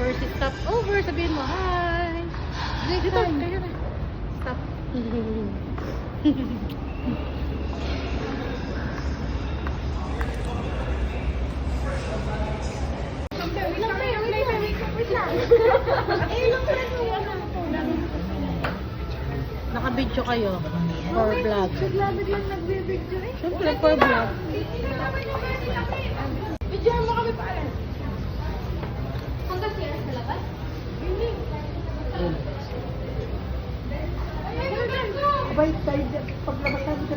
Or si stop over, sabihin mo, hi. Next time. Kaya na. Stop. Naka-video kayo for vlog. Biglang nagbe-video eh. Siyempre, for vlog. Video mo kami pare. Hanggang siya sa labas? Hindi. Abay, tayo paglabas tayo dito.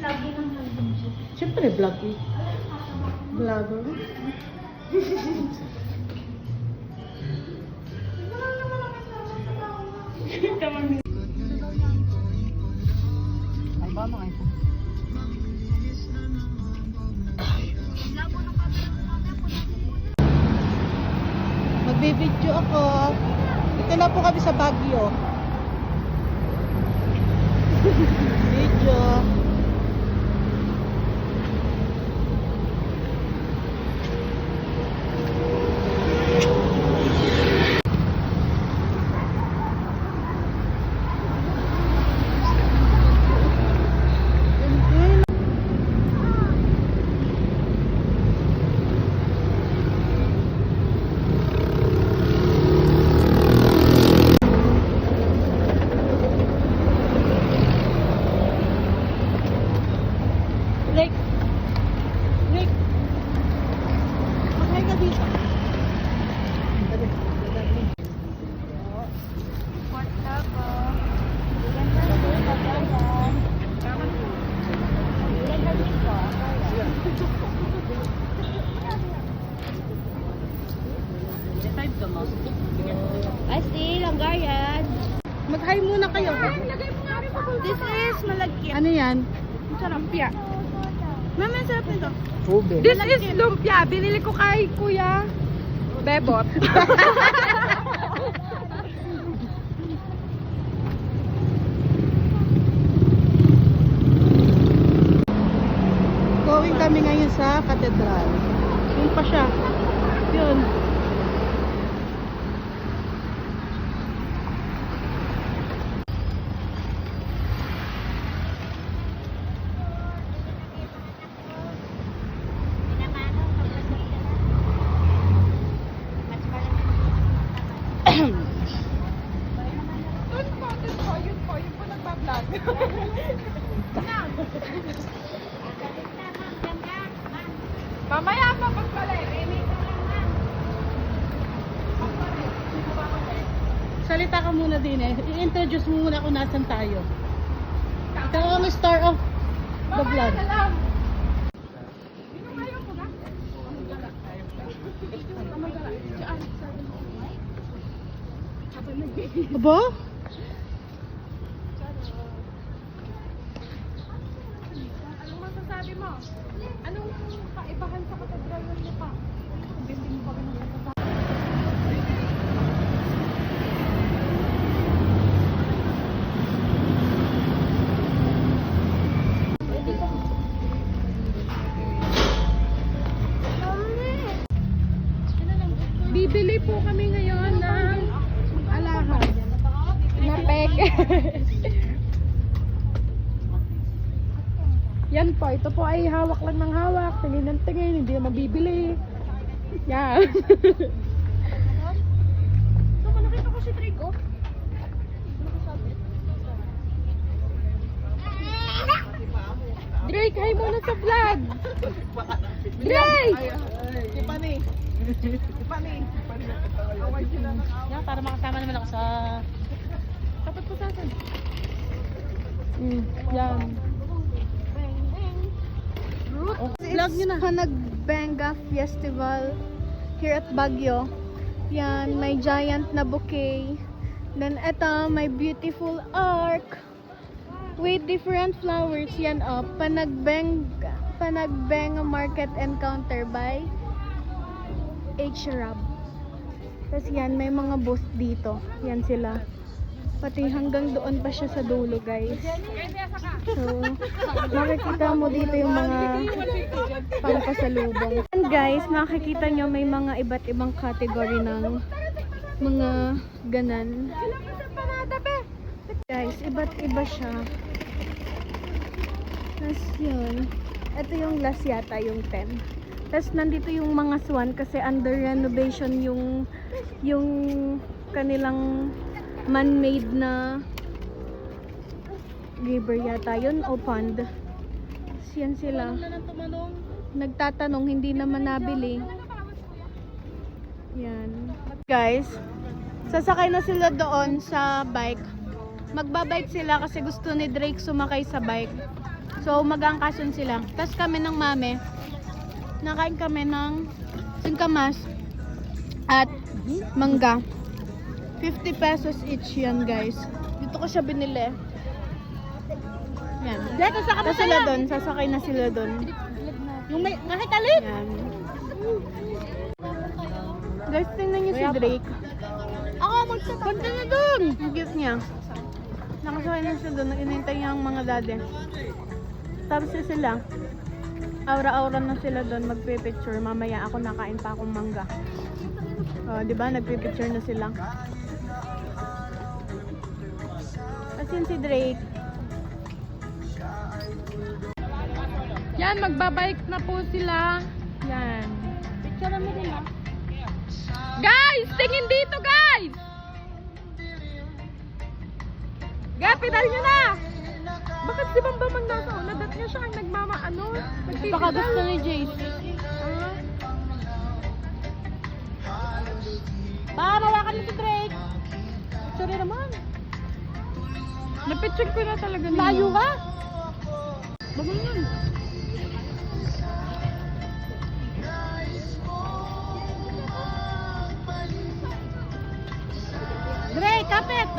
Lagi lang hanggang siya. Siyempre, vlog eh. Vlogger. Ay, ba mga ito? Magbibideo ako. Ito na po kami sa Baguio. Video. Rick. Rick. Maghay ka dito. What's up po? Ganda na po yung pagkakan. Ganda dito. Decide ka mo. Ay, still, Hungarian. Mag-hi muna kayo. Lagay mo nga rin po. This is malagkit. Ano yan? Sarap ya. Mama, sarap nito. Ube. This is lumpia. Binili ko kay Kuya Bebot. Going kami ngayon sa katedral. Yun pa siya. Yun. Yun po nagpa-vlog. Mamaya pa pagpala. Salita ka muna din eh. I-introduce mo muna kung nasan tayo. Ikaw ang star of the vlog. Aba? Anong masasabi mo? Anong kaibahan sa katedral ng mukha? Hindi mo pa rin masasabi. Bibili po kami ngayon ng alahas na pek. Yan po, ito po ay hawak lang ng hawak, tingin ng tingin, hindi na mabibili. Yan. Ito, nakita ko si Trigo. Drake, hi muna sa vlog! Drake! Tipani. Yan, para makasama naman ako sa... Tapat ko sa akin. Yan. Vlog nyo na. Panagbenga Festival here at Baguio. Yan, may giant na bouquet. Then eto, may beautiful arc with different flowers. Yan Panagbenga Market Encounter by H. Rab. Tapos yan, may mga booth dito. Yan sila. Pati hanggang doon pa siya sa dulo, guys. So, makikita mo dito yung mga pangpasalubong. And guys, makikita nyo may mga iba't ibang category ng mga ganan. Guys, iba't iba siya. Tapos yun. Ito yung last yata, yung 10. Tapos nandito yung mga swan kasi under renovation yung kanilang man-made na river yata yun o pond. Tapos yan sila. Nagtatanong, hindi naman nabili. Yan. Guys, sasakay na sila doon sa bike. Magbabike sila kasi gusto ni Drake sumakay sa bike. So mag-angkason sila. Tapos kami ng mame, nakain kami ng singkamas at mangga. 50 pesos each yan, guys. Dito ko siya binili. Yan. Tapos sila doon, sasakay na sila doon. Yung may, kahit alin. Yan. Guys, tingnan niyo si Drake. Ako, punta na dun. Ang cute niya. Nakasakay na siya doon, inintay niya ang mga daddy. Tapos sila, aura-aura na sila doon, magpipicture. Mamaya ako nakain pa akong mangga. Di ba? Nagpipicture na sila. Asin si Drake. Yan, magbabike na po sila. Yan. Picture mo din ah. Guys, tingin dito, guys! Pedal nyo na! Bakit si Bamba mang nasa una? Dat niya siya ang nagmamaano? Baka gusto ni Jace. Mawakan mo si Drake. Sorry naman. Napicture ko na talaga nila. Layo ka? Bagay yan. Drake, kapit!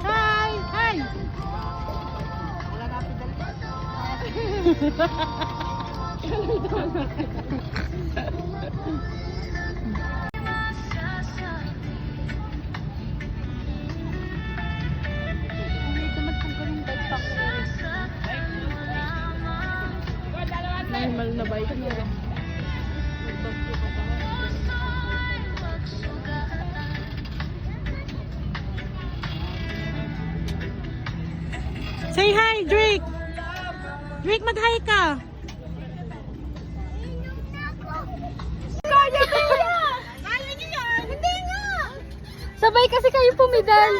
Hi! Hi! Normal na bike niya. Say hi, Drake! Drake, mag-hi ka! Kaya niyo yan! Hindi nga! Sabay kasi kayo pumidal.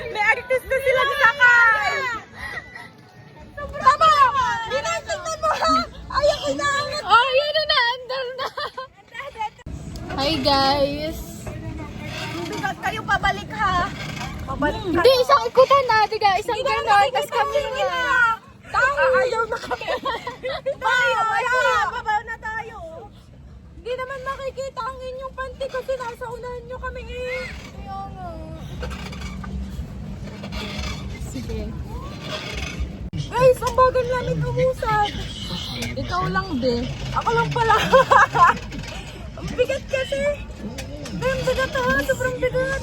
May artista sila sakay! Tama! Ginasagtan mo ha! Ayaw inaangat! Oh, yun na, andar na. Hi guys. Bigat kayo pabalik ha! Pabalik ka! Hindi, isang ikutan na, diga. Isang ganon. Tapos kami na. Ayaw na kami! Tayo! Baba na tayo! Hindi naman makikita ang inyong panty kasi nasa unahan nyo kami eh! Kaya nga. Sige. Guys, ang bagal namin umusap! Ikaw lang be. Ako lang pala. Ang bigat kasi. Ay, ang bigat ha. Sobrang bigat.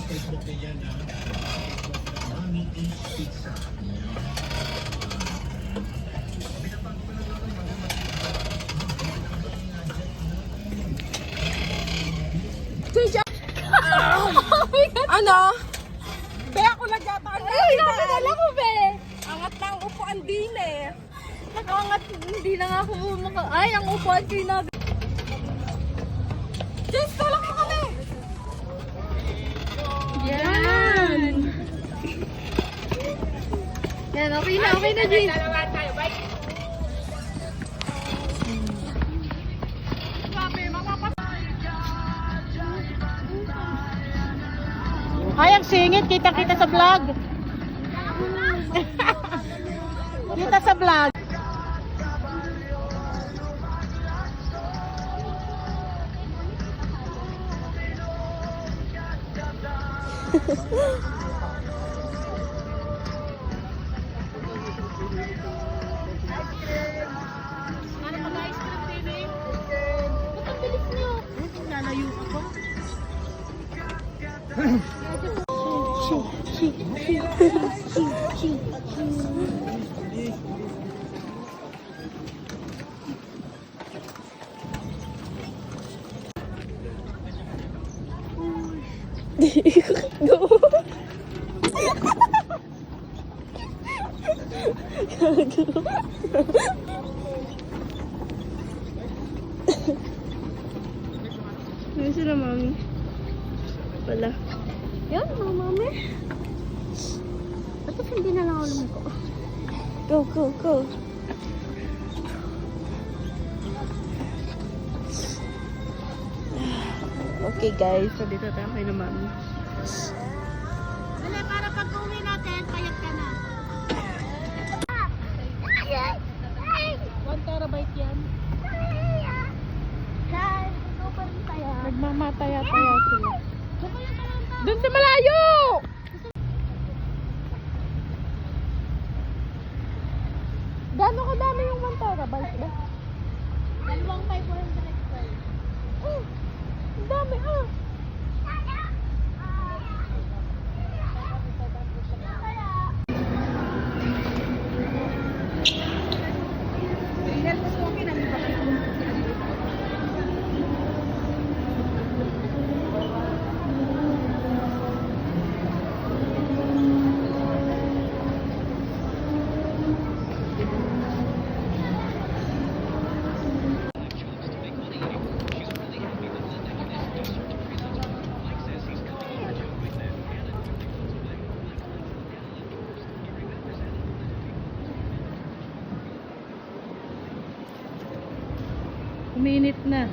Ano? Be, ako nagkapaan. Ay, nakadala ko, be. Angat na ang upuan din eh. Nakangat, hindi na nga ako Ay, ang upuan ko na. Jess, tulak mo kami! Yan. Yan, okay na, Jane. Ay, ang singit. Kita-kita sa vlog. Kita sa vlog. Ano sila, mami? Wala. Yan, mga mami. Ba't hindi na lang ako lumiko? Go, go, go. Okay guys, so dito tayo kay na mami. Dali, para pag uwi natin, payat ka na. 1 terabyte yan. Nagmamataya-taya sila. Doon sa malayo! Gano'n kadami yung 1 terabyte ba? 2,512. Oh, ang dami ah! Uminit na.